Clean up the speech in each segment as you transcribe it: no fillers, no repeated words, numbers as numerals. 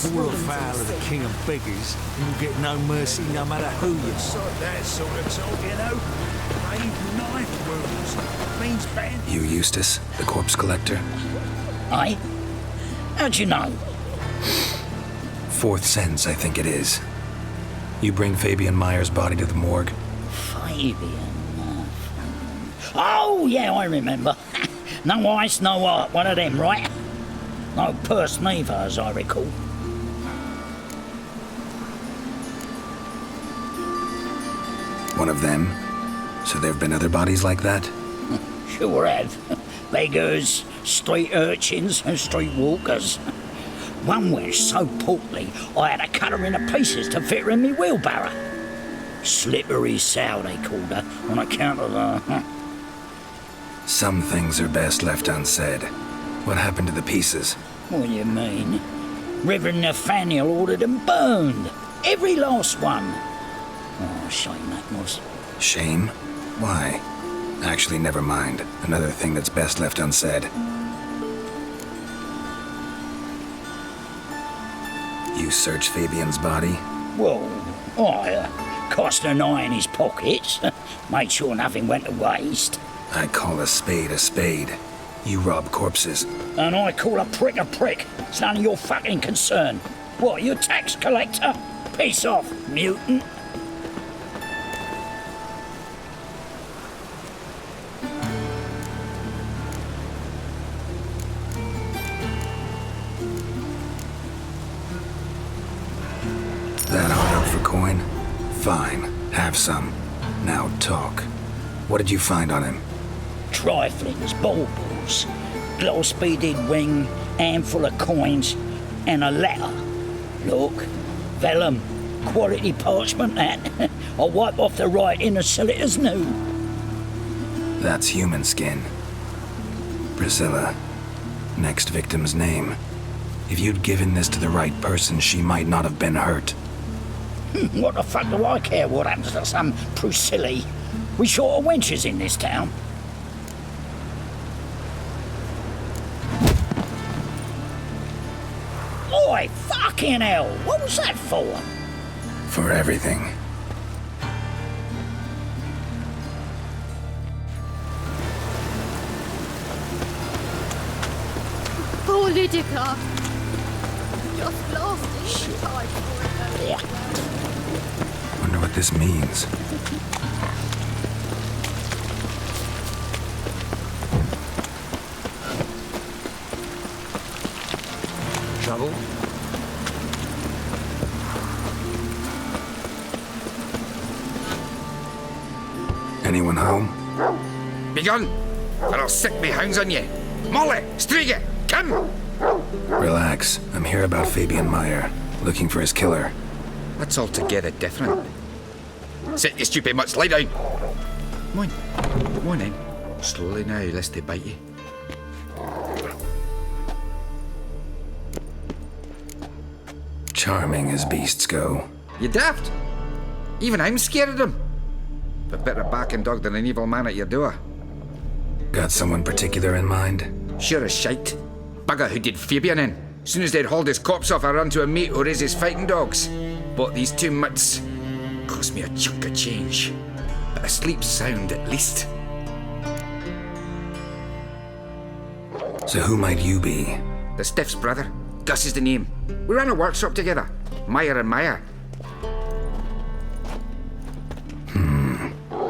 fall afoul of the king of beggars, and you get no mercy no matter who you are. That sort of talk, you know. Brave knife wounds. Means bad. You Eustace, the corpse collector? Aye? How'd you know? Fourth sense, I think it is. You bring Fabian Meyer's body to the morgue? Fabian. Oh, yeah, I remember. No ice, no art, one of them, right? No purse neither, as I recall. One of them? So there have been other bodies like that? Sure have. Beggars, street urchins, and street walkers. One went so portly, I had to cut her into pieces to fit her in me wheelbarrow. Slippery sow, they called her, on account of her. Some things are best left unsaid. What happened to the pieces? What do you mean? Reverend Nathaniel ordered them burned. Every last one. Oh, shame that was. Shame? Why? Actually, never mind. Another thing that's best left unsaid. You searched Fabian's body? Well, I cast an eye in his pockets. Made sure nothing went to waste. I call a spade a spade. You rob corpses. And I call a prick. It's none of your fucking concern. What, you tax collector? Piss off, mutant. That hard up for coin? Fine, have some. Now talk. What did you find on him? Triflings, baubles, gloss-beaded ring, handful of coins, and a letter. Look, vellum, quality parchment that. I'll wipe off the writing and sell it as new. That's human skin. Priscilla. Next victim's name. If you'd given this to the right person, she might not have been hurt. What the fuck do I care what happens to some Priscilla? We short of wenches in this town. Oi, fucking hell! What was that for? For everything. Poor Lydica. Just lost in time for it. Yeah. Wonder what this means. Trouble? Anyone home? Begone, or I'll sick me hounds on you. Molly, Striga, come! Relax. I'm here about Fabian Meyer, looking for his killer. That's altogether different. Sit, you stupid mutts, lie down. Come on, come on then. Slowly now, lest they bite you. Charming as beasts go. You daft? Even I'm scared of them. But better back and dog than an evil man at your door. Got someone particular in mind? Sure as shite. Bugger who did Fabian in. Soon as they'd hauled his corpse off, I ran to a mate who raises fighting dogs. Bought these two mutts. Cost me a chunk of change. But I sleep sound at least. So who might you be? The Stiff's brother. Gus is the name. We ran a workshop together. Meyer and Meyer.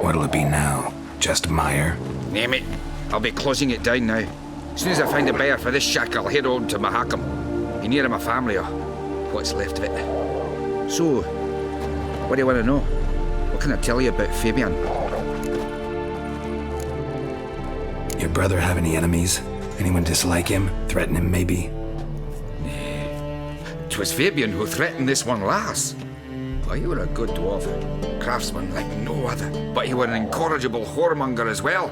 What'll it be now? Just Meyer? Name it. I'll be closing it down now. As soon as I find a buyer for this shack, I'll head on to Mahakam. Be near my family, or what's left of it. So, what do you want to know? What can I tell you about Fabian? Your brother have any enemies? Anyone dislike him? Threaten him, maybe? 'Twas Fabian who threatened this one last. Oh, he were a good dwarf, craftsman like no other. But he were an incorrigible whoremonger as well.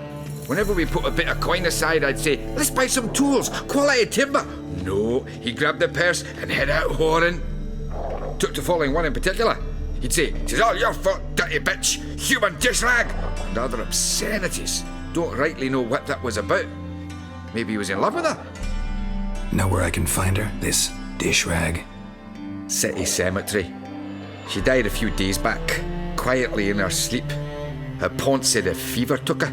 Whenever we put a bit of coin aside, I'd say, let's buy some tools, quality timber. No, he grabbed the purse and head out whoring. Took to following one in particular. He'd say, "'Tis all your fault, dirty bitch, human dish rag," and other obscenities. Don't rightly know what that was about. Maybe he was in love with her. Know where I can find her? This dish rag? city cemetery. She died a few days back, quietly in her sleep. Her pont said a fever took her.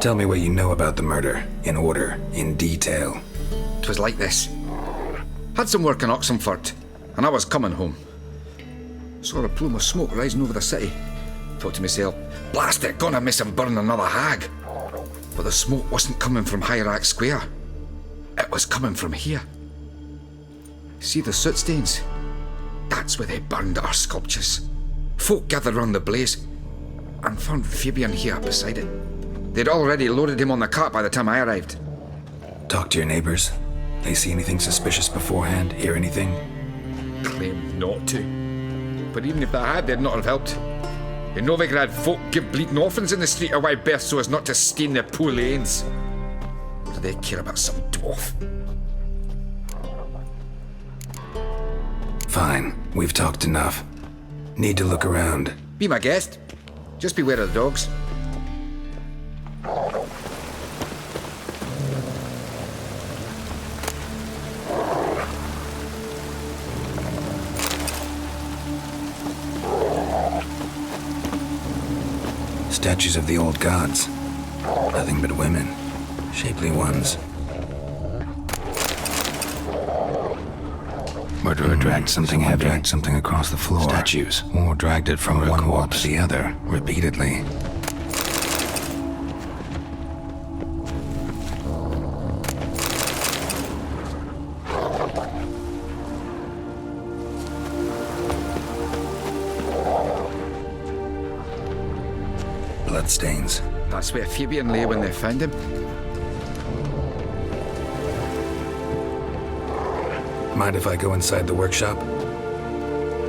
Tell me what you know about the murder, in order, in detail. 'Twas like this. Had some work in Oxenford, and I was coming home. Saw a plume of smoke rising over the city. Thought to myself, blast it, gonna miss him burn another hag. But the smoke wasn't coming from Hierarch Square. It was coming from here. See the soot stains? That's where they burned our sculptures. Folk gathered round the blaze and found Fabian here beside it. They'd already loaded him on the cart by the time I arrived. Talk to your neighbors. They see anything suspicious beforehand? Hear anything? Claimed not to. But even if they had, they'd not have helped. In Novigrad, folk give bleeding orphans in the street a wide berth so as not to stain their poor lanes. What do they care about some dwarf? Fine, we've talked enough. Need to look around. Be my guest. Just beware of the dogs. Statues of the old gods. Nothing but women. Shapely ones. Murderer dragged something heavy. Dragged something across the floor. Statues. Or dragged it from one wall to the other, repeatedly. Bloodstains. That's where Fabian lay when they found him. Mind if I go inside the workshop?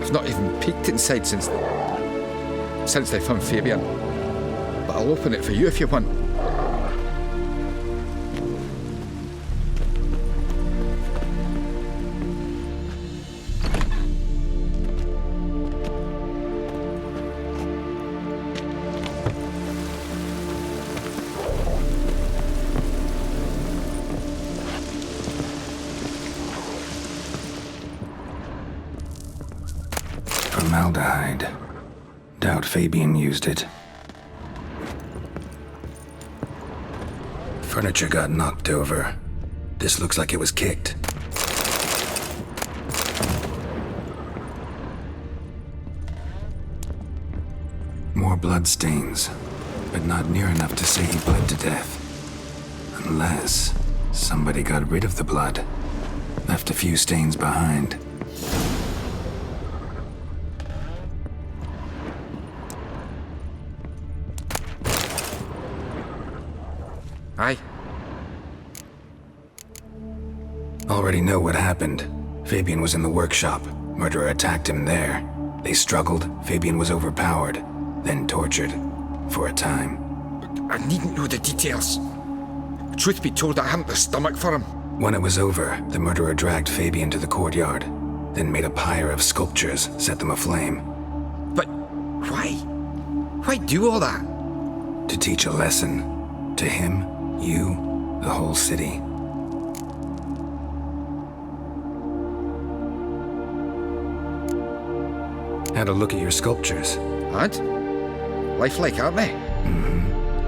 I've not even peeked inside since they found Fabian. But I'll open it for you if you want. Formaldehyde. Doubt Fabian used it. Furniture got knocked over. This looks like it was kicked. More blood stains, but not near enough to say he bled to death. Unless somebody got rid of the blood, left a few stains behind. Aye. Already know what happened. Fabian was in the workshop. Murderer attacked him there. They struggled. Fabian was overpowered, then tortured. For a time. I needn't know the details. Truth be told, I hadn't the stomach for him. When it was over, the murderer dragged Fabian to the courtyard, then made a pyre of sculptures, set them aflame. But why? Why do all that? To teach a lesson. To him, you, the whole city. Had a look at your sculptures. Had? Lifelike, aren't they?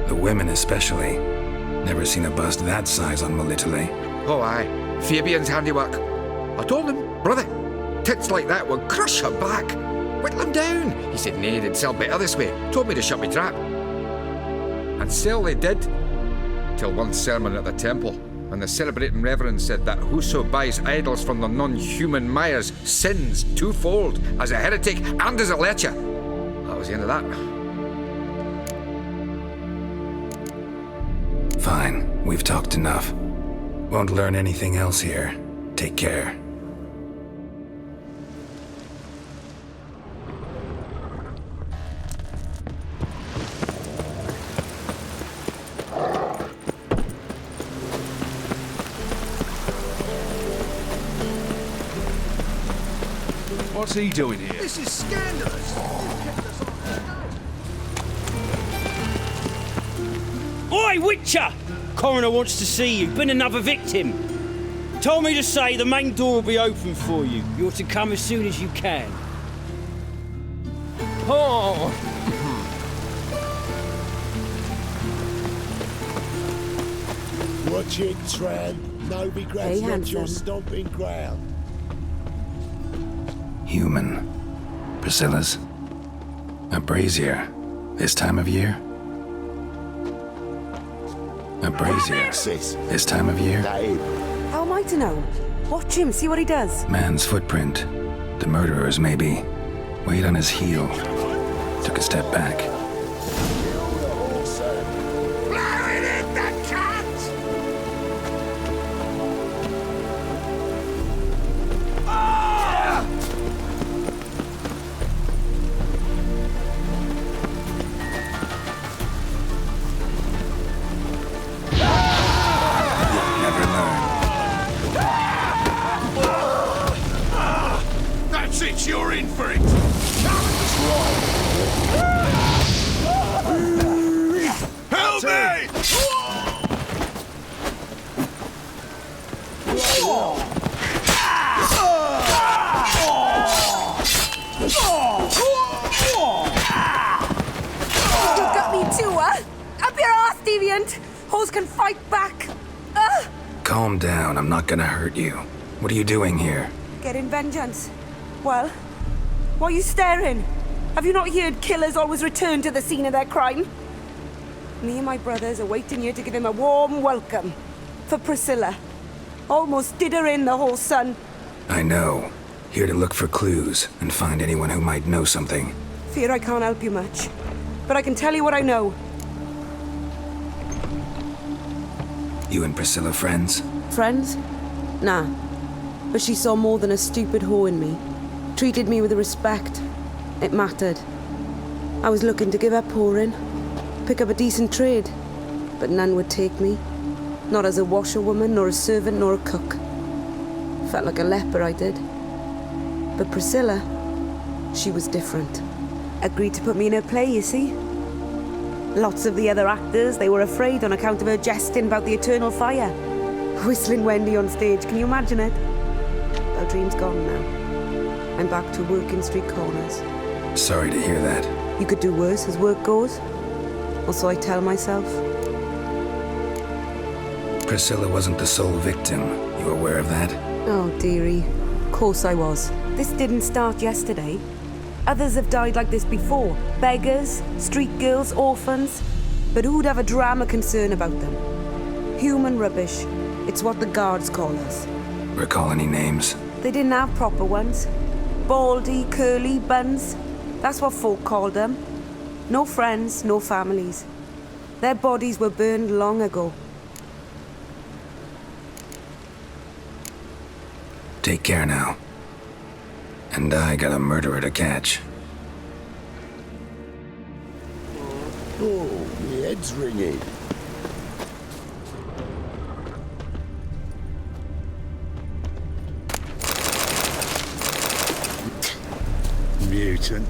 The women especially. Never seen a bust that size on Melitele. Oh aye, Fabian's handiwork. I told him, brother, tits like that would crush her back. Whittle him down. He said nay, they'd sell better this way. Told me to shut my trap. And sell they did. Till one sermon at the temple, when the celebrating reverend said that whoso buys idols from the non-human mires sins twofold, as a heretic and as a lecher. That was the end of that. Fine, we've talked enough. Won't learn anything else here. Take care. What's he doing here? This is scandalous. Oi, Witcher! Coroner wants to see you. Been another victim. Told me to say the main door will be open for you. You're to come as soon as you can. Oh! Watch it, Tran. No regrets Hey, left your handsome. stomping ground. Human. Priscilla's. A brazier. This time of year? A brazier. Sis, This time of year? that him. How am I to know? Watch him, see what he does. Man's footprint. The murderer's, maybe. Weight on his heel. Took a step back. Blowing it, the cat! Never learn. That's it, you're in for it. Help me! You got me too, huh? Up your ass, deviant! Hoes can fight back! Calm down, I'm not gonna hurt you. What are you doing here? Getting vengeance. Well, why are you staring? Have you not heard killers always return to the scene of their crime? Me and my brothers are waiting here to give him a warm welcome. For Priscilla. Almost did her in, the whole son. I know. Here to look for clues and find anyone who might know something. Fear I can't help you much. But I can tell you what I know. You and Priscilla friends? Friends? Nah. But she saw more than a stupid whore in me. Treated me with respect. It mattered. I was looking to give up whoring. Pick up a decent trade. But none would take me. Not as a washerwoman, nor a servant, nor a cook. Felt like a leper, I did. But Priscilla, she was different. Agreed to put me in her play, you see? Lots of the other actors, they were afraid on account of her jesting about the eternal fire. Whistling Wendy on stage, can you imagine it? Our dream's gone now. I'm back to working street corners. Sorry to hear that. You could do worse as work goes. Or so I tell myself. Priscilla wasn't the sole victim. You aware of that? Oh, dearie. Of course I was. This didn't start yesterday. Others have died like this before. Beggars, street girls, orphans. But who'd have a drama concern about them? Human rubbish. It's what the guards call us. Recall any names? They didn't have proper ones. Baldy, curly, buns. That's what folk called them. No friends, no families. Their bodies were burned long ago. Take care now. And I got a murderer to catch. Oh, my head's ringing. Mutant.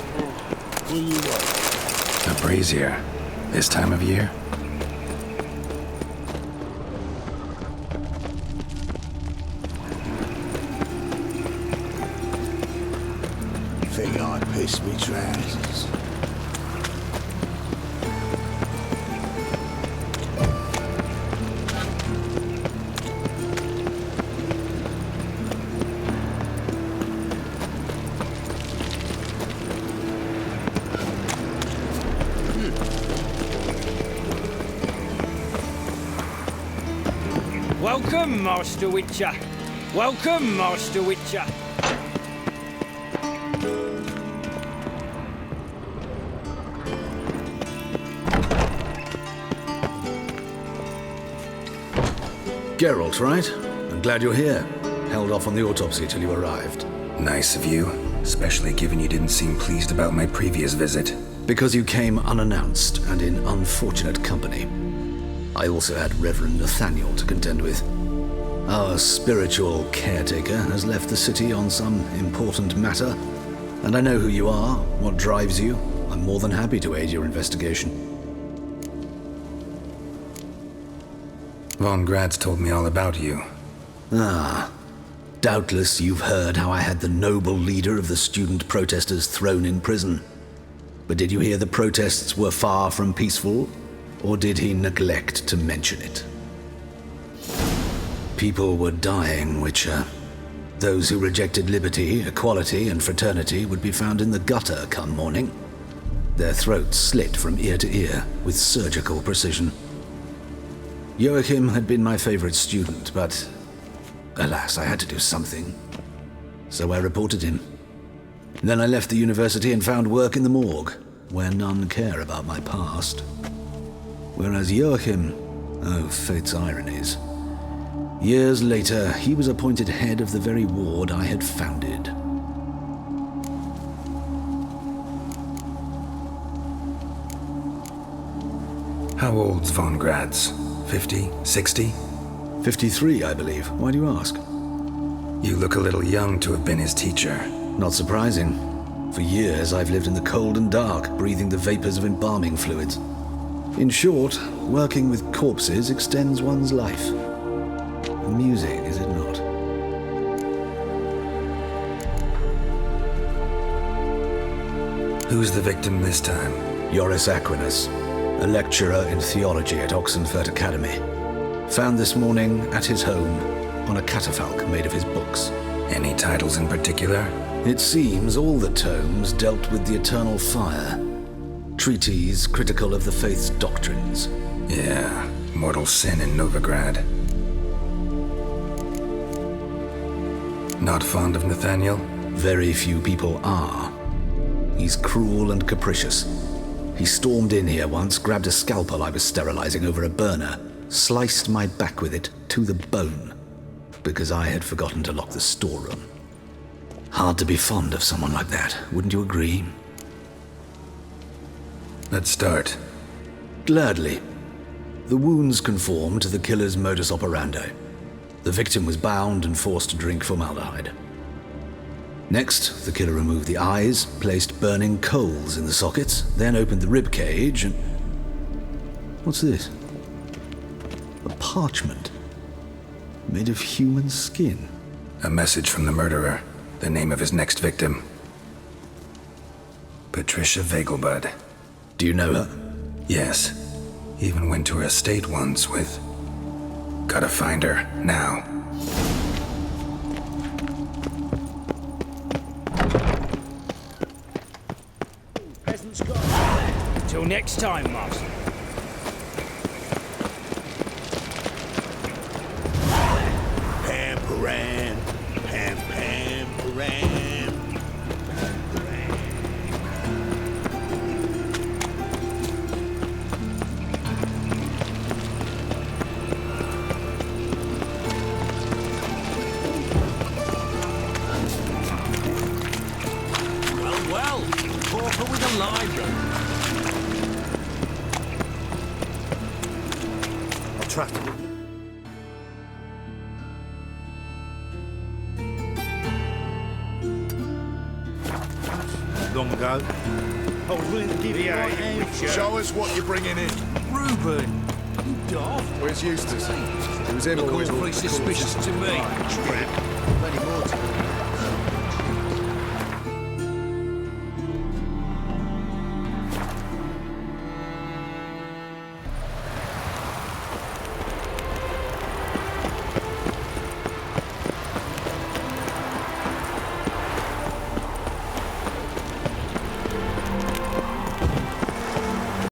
What do you want? A brazier. This time of year? Think I'd piss me trousers. Welcome, Master Witcher. Welcome, Master Witcher. Geralt, right? I'm glad you're here. Held off on the autopsy till you arrived. Nice of you, especially given you didn't seem pleased about my previous visit. Because you came unannounced and in unfortunate company. I also had Reverend Nathaniel to contend with. Our spiritual caretaker has left the city on some important matter, and I know who you are, what drives you. I'm more than happy to aid your investigation. Von Grad's told me all about you. Ah, doubtless you've heard how I had the noble leader of the student protesters thrown in prison. But did you hear the protests were far from peaceful, or did he neglect to mention it? People were dying, Witcher. Those who rejected liberty, equality, and fraternity would be found in the gutter come morning. Their throats slit from ear to ear with surgical precision. Joachim had been my favorite student, but alas, I had to do something. So I reported him. Then I left the university and found work in the morgue, where none care about my past. Whereas Joachim, oh, fate's ironies. Years later, he was appointed head of the very ward I had founded. How old's Von Grad's? 50? 60? 53, I believe. Why do you ask? You look a little young to have been his teacher. Not surprising. For years, I've lived in the cold and dark, breathing the vapors of embalming fluids. In short, working with corpses extends one's life. Amusing, is it not? Who's the victim this time? Joris Aquinas, a lecturer in theology at Oxenfurt Academy. Found this morning at his home on a catafalque made of his books. Any titles in particular? It seems all the tomes dealt with the eternal fire. Treatises critical of the faith's doctrines. Yeah, mortal sin in Novigrad. Not fond of Nathaniel? Very few people are. He's cruel and capricious. He stormed in here once, grabbed a scalpel I was sterilizing over a burner, sliced my back with it to the bone, because I had forgotten to lock the storeroom. Hard to be fond of someone like that, wouldn't you agree? Let's start. Gladly. The wounds conform to the killer's modus operandi. The victim was bound and forced to drink formaldehyde. Next, the killer removed the eyes, placed burning coals in the sockets, then opened the rib cage and... What's this? A parchment. Made of human skin. A message from the murderer. The name of his next victim. Patricia Vegelbud. Do you know her? Yes. Even went to her estate once with... Gotta find her, now. Peasants gone. Till next time, Master. Pam-param, pam-pam-param. Well, pauper with a library. I'll trust you. Long ago, I was willing to give you a hand. Show us what you're bringing in. Reuben, you daft. Where's Eustace? It was him Look always awfully suspicious to me. Plenty more to it.